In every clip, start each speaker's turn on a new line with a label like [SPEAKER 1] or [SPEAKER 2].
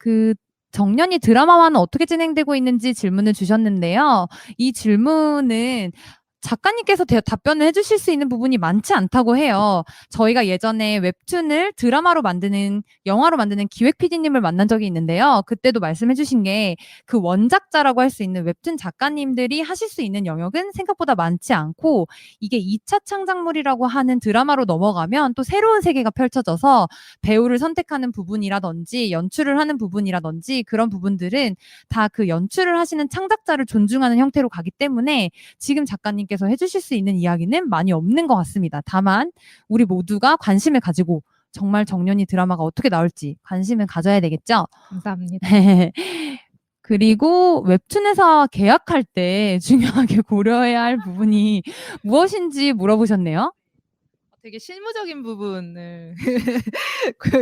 [SPEAKER 1] 그 정년이 드라마와는 어떻게 진행되고 있는지 질문을 주셨는데요. 이 질문은 작가님께서 답변을 해주실 수 있는 부분이 많지 않다고 해요. 저희가 예전에 웹툰을 드라마로 만드는, 영화로 만드는 기획 PD님을 만난 적이 있는데요. 그때도 말씀해주신 게 그 원작자라고 할 수 있는 웹툰 작가님들이 하실 수 있는 영역은 생각보다 많지 않고, 이게 2차 창작물이라고 하는 드라마로 넘어가면 또 새로운 세계가 펼쳐져서 배우를 선택하는 부분이라든지 연출을 하는 부분이라든지 그런 부분들은 다 그 연출을 하시는 창작자를 존중하는 형태로 가기 때문에 지금 작가님께서 해주실 수 있는 이야기는 많이 없는 것 같습니다. 다만 우리 모두가 관심을 가지고 정말 정년이 드라마가 어떻게 나올지 관심을 가져야 되겠죠?
[SPEAKER 2] 감사합니다.
[SPEAKER 1] 그리고 웹툰 회사 계약할 때 중요하게 고려해야 할 부분이 무엇인지 물어보셨네요.
[SPEAKER 2] 되게 실무적인 부분을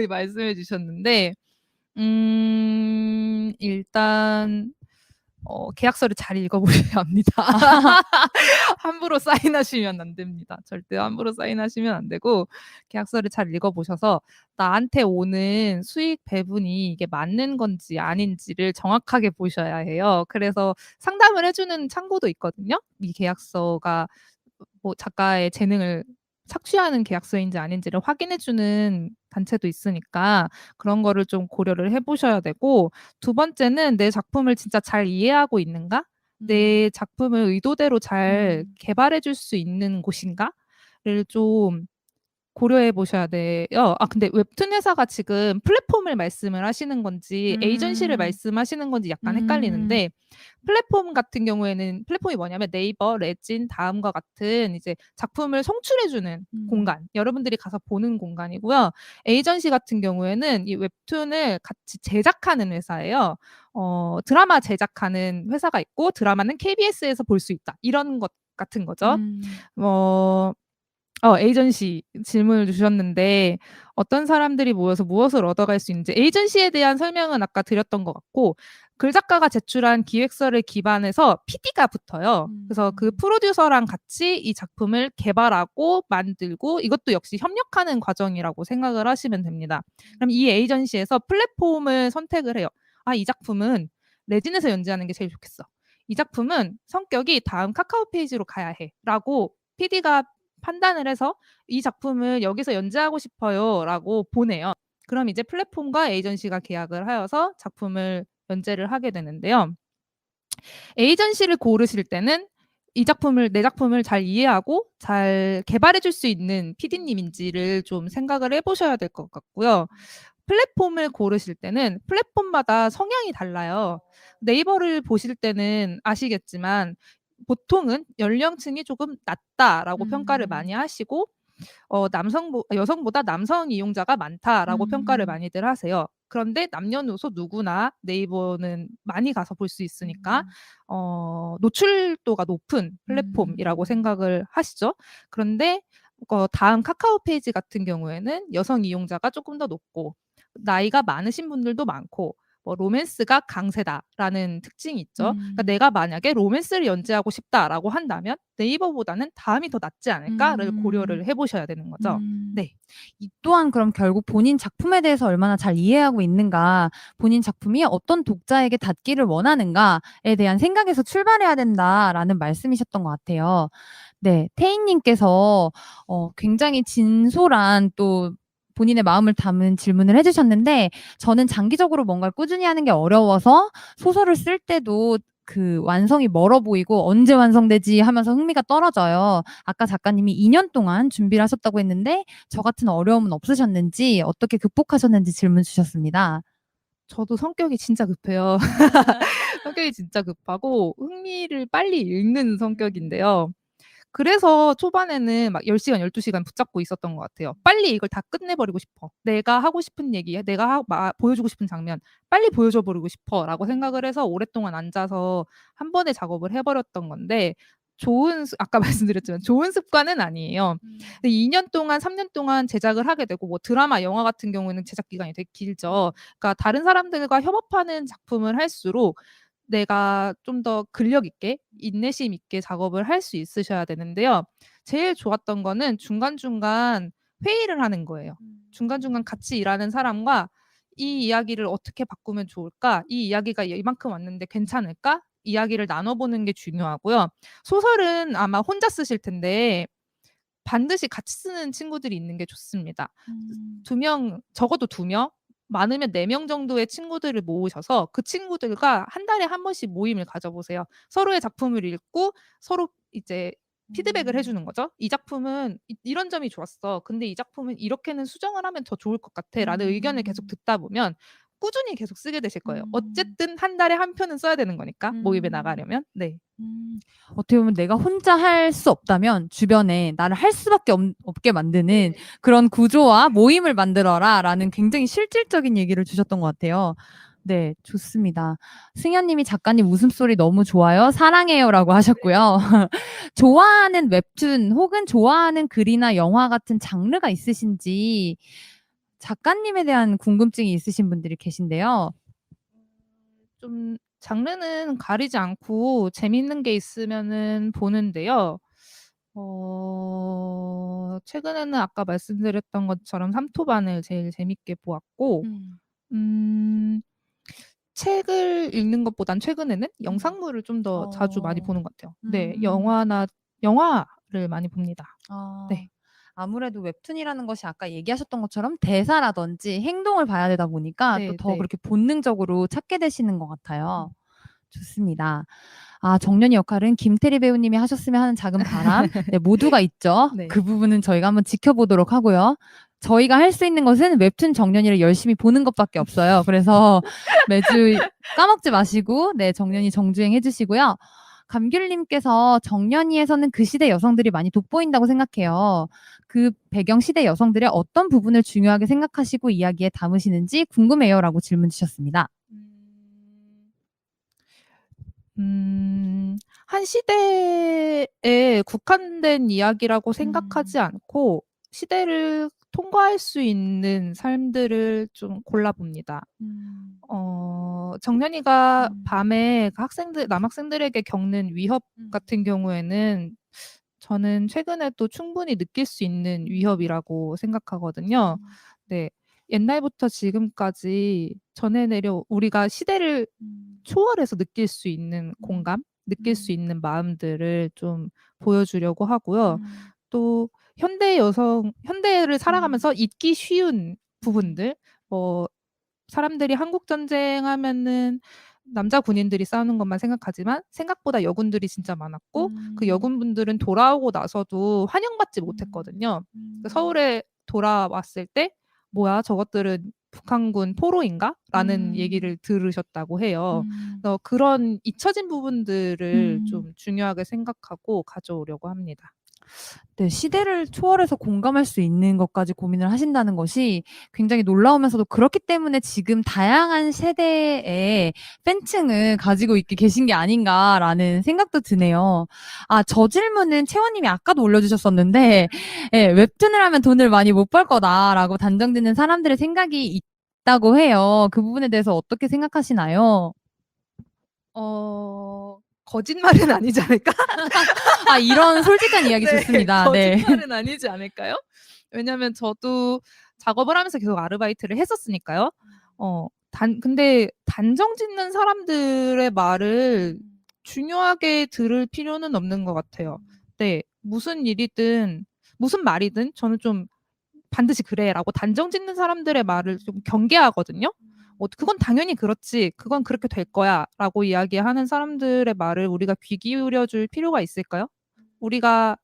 [SPEAKER 2] 말씀해 주셨는데 일단 계약서를 잘 읽어보셔야 합니다. 함부로 사인하시면 안 됩니다. 절대 함부로 사인하시면 안 되고 계약서를 잘 읽어보셔서 나한테 오는 수익 배분이 이게 맞는 건지 아닌지를 정확하게 보셔야 해요. 그래서 상담을 해주는 창구도 있거든요. 이 계약서가 뭐 작가의 재능을 착취하는 계약서인지 아닌지를 확인해주는 단체도 있으니까 그런 거를 좀 고려를 해보셔야 되고, 두 번째는 내 작품을 진짜 잘 이해하고 있는가? 내 작품을 의도대로 잘 개발해줄 수 있는 곳인가를 좀 고려해 보셔야 돼요. 근데 웹툰 회사가 지금 플랫폼을 말씀을 하시는 건지 에이전시를 말씀하시는 건지 약간 헷갈리는데, 플랫폼 같은 경우에는 플랫폼이 뭐냐면 네이버, 레진, 다음과 같은 이제 작품을 송출해 주는 공간, 여러분들이 가서 보는 공간이고요. 에이전시 같은 경우에는 이 웹툰을 같이 제작하는 회사예요. 드라마 제작하는 회사가 있고 드라마는 KBS에서 볼 수 있다. 이런 것 같은 거죠. 에이전시 질문을 주셨는데 어떤 사람들이 모여서 무엇을 얻어갈 수 있는지, 에이전시에 대한 설명은 아까 드렸던 것 같고, 글작가가 제출한 기획서를 기반해서 PD가 붙어요. 그래서 그 프로듀서랑 같이 이 작품을 개발하고 만들고, 이것도 역시 협력하는 과정이라고 생각을 하시면 됩니다. 그럼 이 에이전시에서 플랫폼을 선택을 해요. 이 작품은 레진에서 연재하는 게 제일 좋겠어. 이 작품은 성격이 다음 카카오 페이지로 가야 해. 라고 PD가 판단을 해서 이 작품을 여기서 연재하고 싶어요라고 보내요. 그럼 이제 플랫폼과 에이전시가 계약을 하여서 작품을 연재를 하게 되는데요. 에이전시를 고르실 때는 내 작품을 잘 이해하고 잘 개발해 줄 수 있는 PD님인지를 좀 생각을 해보셔야 될 것 같고요. 플랫폼을 고르실 때는 플랫폼마다 성향이 달라요. 네이버를 보실 때는 아시겠지만 보통은 연령층이 조금 낮다라고 평가를 많이 하시고, 여성보다 남성 이용자가 많다라고 평가를 많이들 하세요. 그런데 남녀노소 누구나 네이버는 많이 가서 볼 수 있으니까 노출도가 높은 플랫폼이라고 생각을 하시죠. 그런데 다음 카카오 페이지 같은 경우에는 여성 이용자가 조금 더 높고 나이가 많으신 분들도 많고 로맨스가 강세다라는 특징이 있죠. 그러니까 내가 만약에 로맨스를 연재하고 싶다라고 한다면 네이버보다는 다음이 더 낫지 않을까를 고려를 해보셔야 되는 거죠. 네.
[SPEAKER 1] 이 또한 그럼 결국 본인 작품에 대해서 얼마나 잘 이해하고 있는가, 본인 작품이 어떤 독자에게 닿기를 원하는가에 대한 생각에서 출발해야 된다라는 말씀이셨던 것 같아요. 네, 태희님께서 굉장히 진솔한 또 본인의 마음을 담은 질문을 해주셨는데, 저는 장기적으로 뭔가를 꾸준히 하는 게 어려워서 소설을 쓸 때도 그 완성이 멀어 보이고 언제 완성되지 하면서 흥미가 떨어져요. 아까 작가님이 2년 동안 준비를 하셨다고 했는데 저 같은 어려움은 없으셨는지, 어떻게 극복하셨는지 질문 주셨습니다.
[SPEAKER 2] 저도 성격이 진짜 급해요. 성격이 진짜 급하고 흥미를 빨리 읽는 성격인데요. 그래서 초반에는 막 10시간, 12시간 붙잡고 있었던 것 같아요. 빨리 이걸 다 끝내버리고 싶어. 내가 하고 싶은 얘기, 내가 보여주고 싶은 장면 빨리 보여줘 버리고 싶어라고 생각을 해서 오랫동안 앉아서 한 번에 작업을 해버렸던 건데, 아까 말씀드렸지만 좋은 습관은 아니에요. 근데 2년 동안, 3년 동안 제작을 하게 되고, 뭐 드라마, 영화 같은 경우에는 제작 기간이 되게 길죠. 그러니까 다른 사람들과 협업하는 작품을 할수록 내가 좀 더 근력 있게 인내심 있게 작업을 할 수 있으셔야 되는데요. 제일 좋았던 거는 중간중간 회의를 하는 거예요. 중간중간 같이 일하는 사람과 이 이야기를 어떻게 바꾸면 좋을까? 이 이야기가 이만큼 왔는데 괜찮을까? 이야기를 나눠보는 게 중요하고요. 소설은 아마 혼자 쓰실 텐데 반드시 같이 쓰는 친구들이 있는 게 좋습니다. 2명, 적어도 2명, 많으면 4명 정도의 친구들을 모으셔서 그 친구들과 한 달에 한 번씩 모임을 가져보세요. 서로의 작품을 읽고 서로 이제 피드백을 해주는 거죠. 이 작품은 이런 점이 좋았어. 근데 이 작품은 이렇게는 수정을 하면 더 좋을 것 같아. 라는 의견을 계속 듣다 보면 꾸준히 계속 쓰게 되실 거예요. 어쨌든 한 달에 한 편은 써야 되는 거니까 모임에 나가려면. 네.
[SPEAKER 1] 어떻게 보면 내가 혼자 할 수 없다면 주변에 나를 할 수밖에 없게 만드는
[SPEAKER 2] 네.
[SPEAKER 1] 그런 구조와 모임을 만들어라 라는 굉장히 실질적인 얘기를 주셨던 것 같아요. 네, 좋습니다. 승현님이 작가님 웃음소리 너무 좋아요. 사랑해요 라고 하셨고요. 좋아하는 웹툰 혹은 좋아하는 글이나 영화 같은 장르가 있으신지 작가님에 대한 궁금증이 있으신 분들이 계신데요.
[SPEAKER 2] 좀 장르는 가리지 않고 재밌는 게 있으면은 보는데요. 최근에는 아까 말씀드렸던 것처럼 삼토반을 제일 재밌게 보았고 책을 읽는 것보단 최근에는 영상물을 좀 더 자주 많이 보는 것 같아요. 네. 영화를 많이 봅니다. 네.
[SPEAKER 1] 아무래도 웹툰이라는 것이 아까 얘기하셨던 것처럼 대사라든지 행동을 봐야 되다 보니까 또
[SPEAKER 2] 네,
[SPEAKER 1] 더
[SPEAKER 2] 네.
[SPEAKER 1] 그렇게 본능적으로 찾게 되시는 것 같아요. 좋습니다. 정년이 역할은 김태리 배우님이 하셨으면 하는 작은 바람. 네, 모두가 있죠.
[SPEAKER 2] 네.
[SPEAKER 1] 그 부분은 저희가 한번 지켜보도록 하고요. 저희가 할 수 있는 것은 웹툰 정년이를 열심히 보는 것밖에 없어요. 그래서 매주 까먹지 마시고, 네, 정년이 정주행 해주시고요. 감귤님께서 정년이에서는 그 시대 여성들이 많이 돋보인다고 생각해요. 그 배경 시대 여성들의 어떤 부분을 중요하게 생각하시고 이야기에 담으시는지 궁금해요. 라고 질문 주셨습니다.
[SPEAKER 2] 한 시대에 국한된 이야기라고 생각하지 않고 시대를 통과할 수 있는 삶들을 좀 골라봅니다. 정년이가 밤에 남학생들에게 겪는 위협 같은 경우에는 저는 최근에도 충분히 느낄 수 있는 위협이라고 생각하거든요. 네. 옛날부터 지금까지 우리가 시대를 초월해서 느낄 수 있는 공감, 느낄 수 있는 마음들을 좀 보여주려고 하고요. 또 현대를 살아가면서 잊기 쉬운 부분들, 사람들이 한국 전쟁 하면은 남자 군인들이 싸우는 것만 생각하지만 생각보다 여군들이 진짜 많았고 그 여군분들은 돌아오고 나서도 환영받지 못했거든요. 서울에 돌아왔을 때 뭐야 저것들은 북한군 포로인가? 라는 얘기를 들으셨다고 해요. 그래서 그런 잊혀진 부분들을 좀 중요하게 생각하고 가져오려고 합니다.
[SPEAKER 1] 네, 시대를 초월해서 공감할 수 있는 것까지 고민을 하신다는 것이 굉장히 놀라우면서도 그렇기 때문에 지금 다양한 세대의 팬층을 가지고 있게 계신 게 아닌가라는 생각도 드네요. 저 질문은 채원님이 아까도 올려주셨었는데, 예, 웹툰을 하면 돈을 많이 못 벌 거다라고 단정짓는 사람들의 생각이 있다고 해요. 그 부분에 대해서 어떻게 생각하시나요?
[SPEAKER 2] 거짓말은 아니지 않을까?
[SPEAKER 1] 이런 솔직한 이야기 좋습니다. 네.
[SPEAKER 2] 거짓말은 아니지 않을까요? 왜냐면 저도 작업을 하면서 계속 아르바이트를 했었으니까요. 근데 단정 짓는 사람들의 말을 중요하게 들을 필요는 없는 것 같아요. 네. 무슨 일이든 무슨 말이든 저는 좀 반드시 그래라고 단정 짓는 사람들의 말을 좀 경계하거든요. 그건 당연히 그렇지. 그건 그렇게 될 거야라고 이야기하는 사람들의 말을 우리가 귀 기울여 줄 필요가 있을까요? 우리가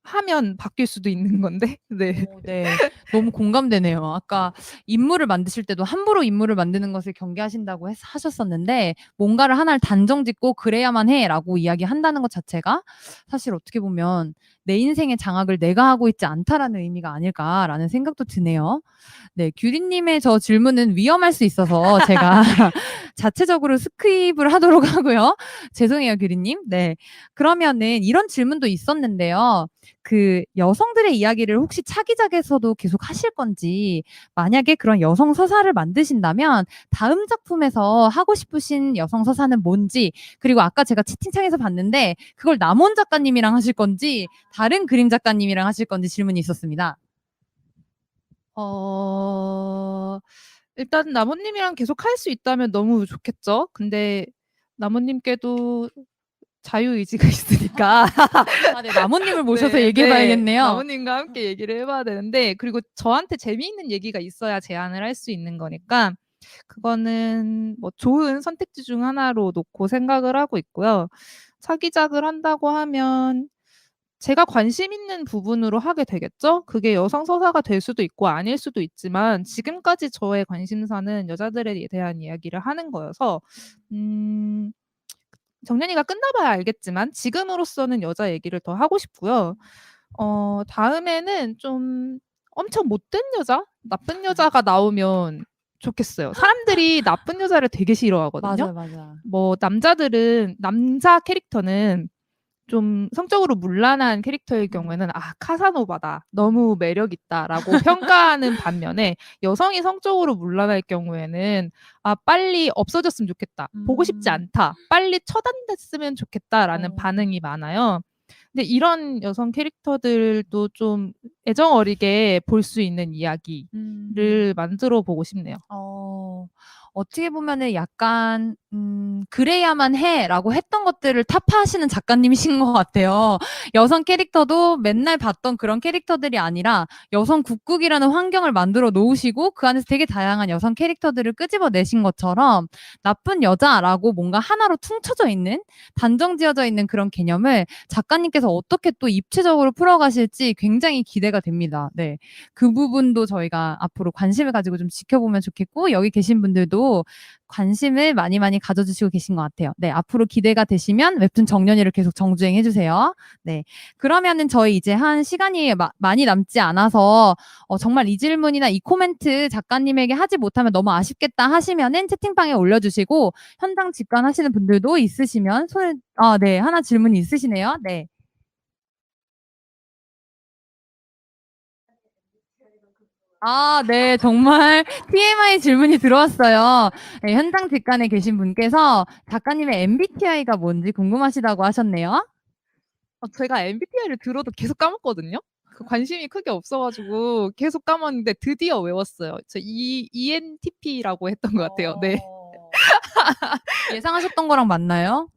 [SPEAKER 2] 하면 바뀔 수도 있는 건데. 네.
[SPEAKER 1] 네. 너무 공감되네요. 아까 인물을 만드실 때도 함부로 인물을 만드는 것을 경계하신다고 하셨었는데 뭔가를 하나를 단정짓고 그래야만 해라고 이야기한다는 것 자체가 사실 어떻게 보면 내 인생의 장악을 내가 하고 있지 않다라는 의미가 아닐까라는 생각도 드네요. 네, 규리님의 저 질문은 위험할 수 있어서 제가 자체적으로 스킵을 하도록 하고요. 죄송해요, 규리님. 네. 그러면은 이런 질문도 있었는데요. 그 여성들의 이야기를 혹시 차기작에서도 계속 하실 건지, 만약에 그런 여성 서사를 만드신다면 다음 작품에서 하고 싶으신 여성 서사는 뭔지, 그리고 아까 제가 채팅창에서 봤는데 그걸 남원 작가님이랑 하실 건지 다른 그림 작가님이랑 하실 건지 질문이 있었습니다.
[SPEAKER 2] 일단 나머님이랑 계속 할 수 있다면 너무 좋겠죠. 근데 나머님께도 자유의지가 있으니까
[SPEAKER 1] 아, 네. 나무님을 모셔서
[SPEAKER 2] 네,
[SPEAKER 1] 얘기해
[SPEAKER 2] 네.
[SPEAKER 1] 봐야겠네요.
[SPEAKER 2] 나머님과 함께 얘기를 해 봐야 되는데, 그리고 저한테 재미있는 얘기가 있어야 제안을 할 수 있는 거니까 그거는 뭐 좋은 선택지 중 하나로 놓고 생각을 하고 있고요. 차기작을 한다고 하면 제가 관심 있는 부분으로 하게 되겠죠? 그게 여성 서사가 될 수도 있고 아닐 수도 있지만 지금까지 저의 관심사는 여자들에 대한 이야기를 하는 거여서 음 정년이가 끝나 봐야 알겠지만 지금으로서는 여자 얘기를 더 하고 싶고요. 다음에는 좀 엄청 못된 여자, 나쁜 여자가 나오면 좋겠어요. 사람들이 나쁜 여자를 되게 싫어하거든요.
[SPEAKER 1] 맞아요, 맞아요.
[SPEAKER 2] 뭐 남자들은, 남자 캐릭터는 좀 성적으로 문란한 캐릭터일 경우에는 '아 카사노바다. 너무 매력 있다.'라고 평가하는 반면에, 여성이 성적으로 문란할 경우에는 '아 빨리 없어졌으면 좋겠다. 보고 싶지 않다. 빨리 처단됐으면 좋겠다.'라는 반응이 많아요. 근데 이런 여성 캐릭터들도 좀 애정 어리게 볼 수 있는 이야기를 만들어 보고 싶네요.
[SPEAKER 1] 어떻게 보면은 약간 '그래야만 해.'라고 했던 것들을 타파하시는 작가님이신 것 같아요. 여성 캐릭터도 맨날 봤던 그런 캐릭터들이 아니라 여성 국극이라는 환경을 만들어 놓으시고 그 안에서 되게 다양한 여성 캐릭터들을 끄집어내신 것처럼 나쁜 여자라고 뭔가 하나로 퉁쳐져 있는, 단정지어져 있는 그런 개념을 작가님께서 어떻게 또 입체적으로 풀어가실지 굉장히 기대가 됩니다. 네. 그 부분도 저희가 앞으로 관심을 가지고 좀 지켜보면 좋겠고, 여기 계신 분들도 관심을 많이 가져주시고 계신 것 같아요. 네, 앞으로 기대가 되시면 웹툰 정년이를 계속 정주행해 주세요. 네, 그러면은 저희 이제 한 시간이 많이 남지 않아서 정말 이 질문이나 이 코멘트 작가님에게 하지 못하면 너무 아쉽겠다 하시면은 채팅방에 올려주시고, 현장 직관하시는 분들도 있으시면 손을 네, 하나 질문이 있으시네요. 네. 네. 정말 TMI 질문이 들어왔어요. 네, 현장 직관에 계신 분께서 작가님의 MBTI가 뭔지 궁금하시다고 하셨네요.
[SPEAKER 2] 제가 MBTI를 들어도 계속 까먹거든요. 그 관심이 크게 없어 가지고 계속 까먹었는데 드디어 외웠어요. 저 ENTP라고 했던 것 같아요. 네.
[SPEAKER 1] 예상하셨던 거랑 맞나요?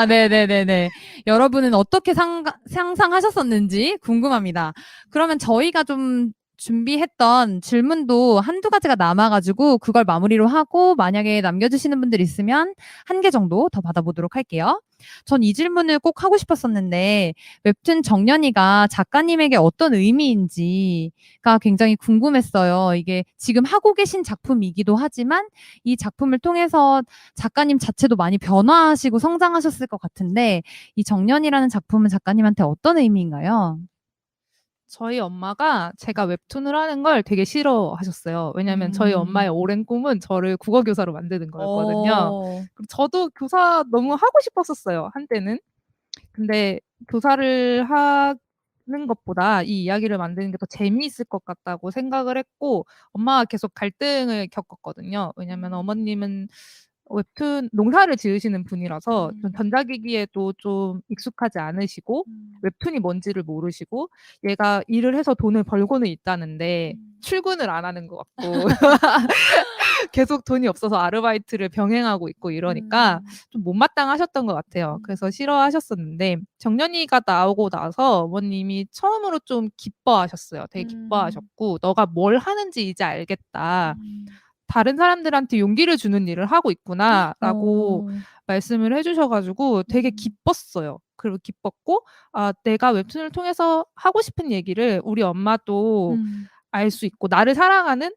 [SPEAKER 1] 네네네네. 여러분은 어떻게 상상하셨었는지 궁금합니다. 그러면 저희가 좀 준비했던 질문도 한두 가지가 남아가지고 그걸 마무리로 하고, 만약에 남겨주시는 분들 있으면 한 개 정도 더 받아보도록 할게요. 전 이 질문을 꼭 하고 싶었었는데, 웹툰 정년이가 작가님에게 어떤 의미인지가 굉장히 궁금했어요. 이게 지금 하고 계신 작품이기도 하지만 이 작품을 통해서 작가님 자체도 많이 변화하시고 성장하셨을 것 같은데, 이 정년이라는 작품은 작가님한테 어떤 의미인가요?
[SPEAKER 2] 저희 엄마가 제가 웹툰을 하는 걸 되게 싫어하셨어요. 왜냐면 저희 엄마의 오랜 꿈은 저를 국어 교사로 만드는 거였거든요. 그리고 저도 교사 너무 하고 싶었었어요, 한때는. 근데 교사를 하는 것보다 이 이야기를 만드는 게 더 재미있을 것 같다고 생각을 했고, 엄마가 계속 갈등을 겪었거든요. 왜냐면 어머님은 웹툰 농사를 지으시는 분이라서 좀 전자기기에도 좀 익숙하지 않으시고, 웹툰이 뭔지를 모르시고, 얘가 일을 해서 돈을 벌고는 있다는데 출근을 안 하는 것 같고 계속 돈이 없어서 아르바이트를 병행하고 있고 이러니까 좀 못마땅하셨던 것 같아요. 그래서 싫어하셨었는데, 정년이가 나오고 나서 어머님이 처음으로 좀 기뻐하셨어요. 되게 기뻐하셨고, "너가 뭘 하는지 이제 알겠다. 다른 사람들한테 용기를 주는 일을 하고 있구나."라고 말씀을 해 주셔 가지고 되게 기뻤어요. 그리고 기뻤고, 내가 웹툰을 통해서 하고 싶은 얘기를 우리 엄마도 알 수 있고, 나를 사랑하는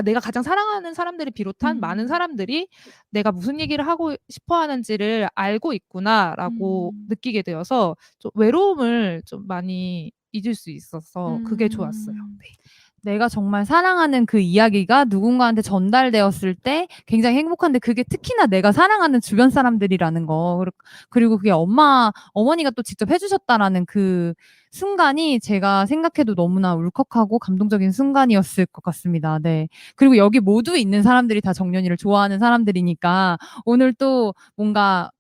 [SPEAKER 2] 내가 가장 사랑하는 사람들을 비롯한 많은 사람들이 '내가 무슨 얘기를 하고 싶어 하는지를 알고 있구나.'라고 느끼게 되어서 좀 외로움을 좀 많이 잊을 수 있어서 그게 좋았어요. 네.
[SPEAKER 1] 내가 정말 사랑하는 그 이야기가 누군가한테 전달되었을 때 굉장히 행복한데, 그게 특히나 내가 사랑하는 주변 사람들이라는 거, 그리고 그게 어머니가 또 직접 해주셨다라는 그 순간이 제가 생각해도 너무나 울컥하고 감동적인 순간이었을 것 같습니다. 네. 그리고 여기 모두 있는 사람들이 다 정년이를 좋아하는 사람들이니까 오늘 또 뭔가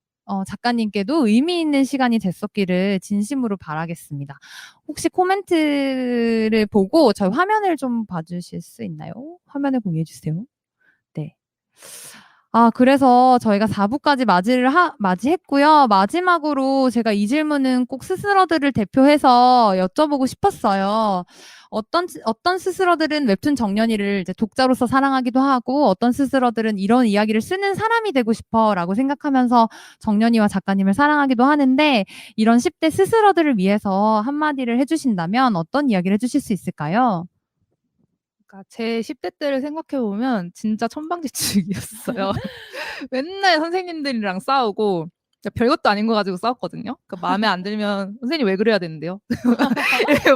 [SPEAKER 1] 작가님께도 의미 있는 시간이 됐었기를 진심으로 바라겠습니다. 혹시 코멘트를 보고 저희 화면을 좀 봐주실 수 있나요? 화면을 공유해 주세요. 네. 그래서 저희가 4부까지 맞이했고요. 마지막으로 제가 이 질문은 꼭 스스로들을 대표해서 여쭤보고 싶었어요. 어떤 스스로들은 웹툰 정연이를 이제 독자로서 사랑하기도 하고, 어떤 스스로들은 이런 이야기를 쓰는 사람이 되고 싶어라고 생각하면서 정연이와 작가님을 사랑하기도 하는데, 이런 10대 스스로들을 위해서 한마디를 해주신다면 어떤 이야기를 해주실 수 있을까요?
[SPEAKER 2] 그러니까 제 10대 때를 생각해 보면 진짜 천방지축이었어요. 맨날 선생님들이랑 싸우고 별것도 아닌 거 가지고 싸웠거든요. 마음에 안 들면 선생님 왜 그래야 되는데요?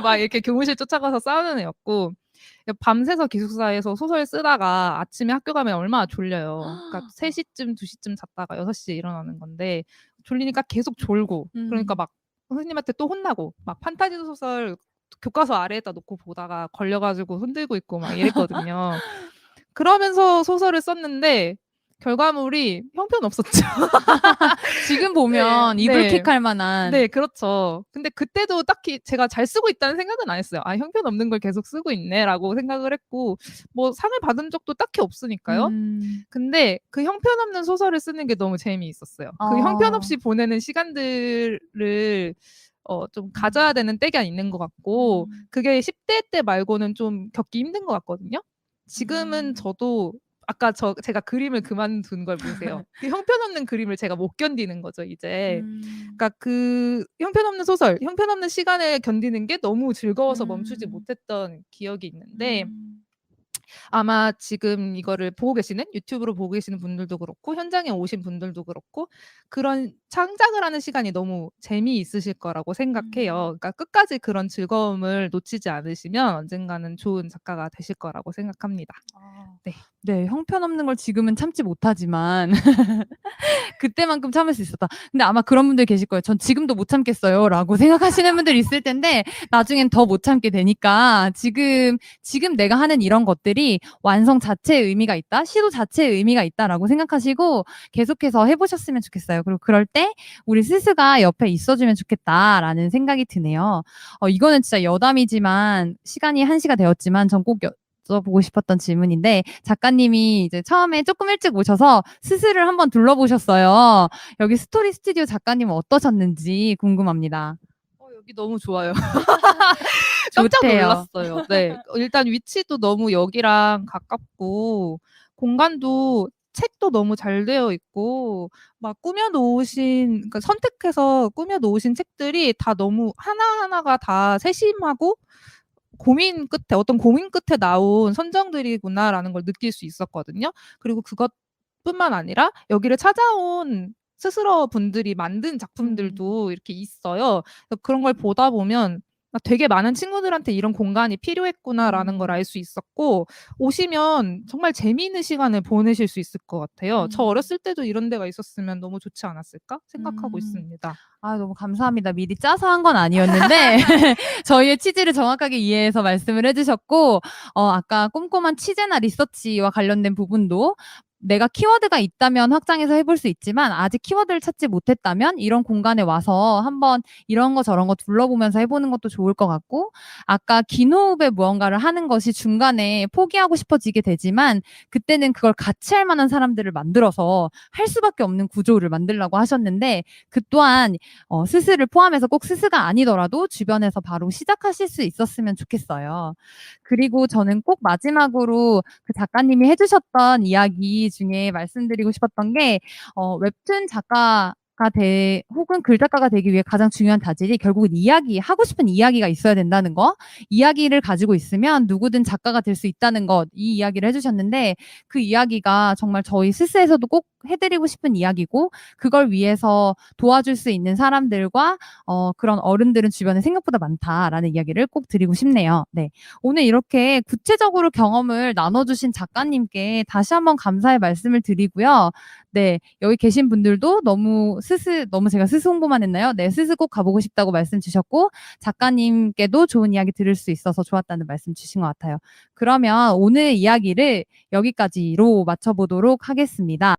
[SPEAKER 2] 막 이렇게 교무실 쫓아가서 싸우는 애였고, 밤새서 기숙사에서 소설 쓰다가 아침에 학교 가면 얼마나 졸려요. 그러니까 3시쯤 2시쯤 잤다가 6시에 일어나는 건데, 졸리니까 계속 졸고, 그러니까 막 선생님한테 또 혼나고, 막 판타지 소설 교과서 아래에다 놓고 보다가 걸려가지고 흔들고 있고 막 이랬거든요. 그러면서 소설을 썼는데 결과물이 형편없었죠.
[SPEAKER 1] 지금 보면
[SPEAKER 2] 네.
[SPEAKER 1] 이불킥할 만한.
[SPEAKER 2] 네, 그렇죠. 근데 그때도 딱히 제가 잘 쓰고 있다는 생각은 안 했어요. '아, 형편없는 걸 계속 쓰고 있네.'라고 생각을 했고, 뭐 상을 받은 적도 딱히 없으니까요. 근데 그 형편없는 소설을 쓰는 게 너무 재미있었어요. 그 형편없이 보내는 시간들을 좀 가져야 되는 때가 있는 것 같고, 그게 10대 때 말고는 좀 겪기 힘든 것 같거든요. 지금은 저도 아까 제가 그림을 그만둔 걸 보세요. 그 형편없는 그림을 제가 못 견디는 거죠, 이제. 그러니까 그 형편없는 소설, 형편없는 시간을 견디는 게 너무 즐거워서 멈추지 못했던 기억이 있는데, 아마 지금 이거를 보고 계시는, 유튜브로 보고 계시는 분들도 그렇고 현장에 오신 분들도 그렇고 그런 창작을 하는 시간이 너무 재미있으실 거라고 생각해요. 그러니까 끝까지 그런 즐거움을 놓치지 않으시면 언젠가는 좋은 작가가 되실 거라고 생각합니다. 네.
[SPEAKER 1] 네, 형편없는 걸 지금은 참지 못하지만 그때만큼 참을 수 있었다. 근데 아마 그런 분들 계실 거예요. 전 지금도 못 참겠어요라고 생각하시는 분들이 있을 텐데, 나중엔 더 못 참게 되니까 지금 내가 하는 이런 것들이 완성 자체의 의미가 있다, 시도 자체의 의미가 있다라고 생각하시고 계속해서 해보셨으면 좋겠어요. 그리고 그럴 때 우리 스스가 옆에 있어주면 좋겠다라는 생각이 드네요. 이거는 진짜 여담이지만 시간이 1시가 되었지만 전 꼭 여쭤보고 싶었던 질문인데, 작가님이 이제 처음에 조금 일찍 오셔서 스스를 한번 둘러보셨어요. 여기 스토리 스튜디오 작가님은 어떠셨는지 궁금합니다.
[SPEAKER 2] 여기 너무 좋아요. 깜짝
[SPEAKER 1] 좋대요.
[SPEAKER 2] 놀랐어요. 네. 일단 위치도 너무 여기랑 가깝고, 공간도 책도 너무 잘 되어 있고, 막 꾸며 놓으신, 그러니까 선택해서 꾸며 놓으신 책들이 다 너무 하나하나가 다 세심하고 어떤 고민 끝에 나온 선정들이구나라는 걸 느낄 수 있었거든요. 그리고 그것뿐만 아니라 여기를 찾아온 스스로 분들이 만든 작품들도 이렇게 있어요. 그런 걸 보다 보면 되게 많은 친구들한테 이런 공간이 필요했구나라는 걸 알 수 있었고, 오시면 정말 재미있는 시간을 보내실 수 있을 것 같아요. 저 어렸을 때도 이런 데가 있었으면 너무 좋지 않았을까 생각하고 있습니다.
[SPEAKER 1] 너무 감사합니다. 미리 짜서 한 건 아니었는데 저희의 취지를 정확하게 이해해서 말씀을 해주셨고, 아까 꼼꼼한 취재나 리서치와 관련된 부분도 내가 키워드가 있다면 확장해서 해볼 수 있지만 아직 키워드를 찾지 못했다면 이런 공간에 와서 한번 이런 거 저런 거 둘러보면서 해보는 것도 좋을 것 같고, 아까 긴 호흡에 무언가를 하는 것이 중간에 포기하고 싶어지게 되지만 그때는 그걸 같이 할 만한 사람들을 만들어서 할 수밖에 없는 구조를 만들라고 하셨는데, 그 또한 스스를 포함해서 꼭 스스가 아니더라도 주변에서 바로 시작하실 수 있었으면 좋겠어요. 그리고 저는 꼭 마지막으로 그 작가님이 해주셨던 이야기 중에 말씀드리고 싶었던 게, 웹툰 작가가 혹은 글작가가 되기 위해 가장 중요한 자질이 결국은 하고 싶은 이야기가 있어야 된다는 거, 이야기를 가지고 있으면 누구든 작가가 될 수 있다는 것, 이 이야기를 해주셨는데, 그 이야기가 정말 저희 스스에서도 꼭 해드리고 싶은 이야기고, 그걸 위해서 도와줄 수 있는 사람들과 그런 어른들은 주변에 생각보다 많다라는 이야기를 꼭 드리고 싶네요. 네. 오늘 이렇게 구체적으로 경험을 나눠주신 작가님께 다시 한번 감사의 말씀을 드리고요. 네. 여기 계신 분들도 너무 제가 스스 홍보만 했나요? 네. 스스 꼭 가보고 싶다고 말씀 주셨고, 작가님께도 좋은 이야기 들을 수 있어서 좋았다는 말씀 주신 것 같아요. 그러면 오늘 이야기를 여기까지로 마쳐보도록 하겠습니다.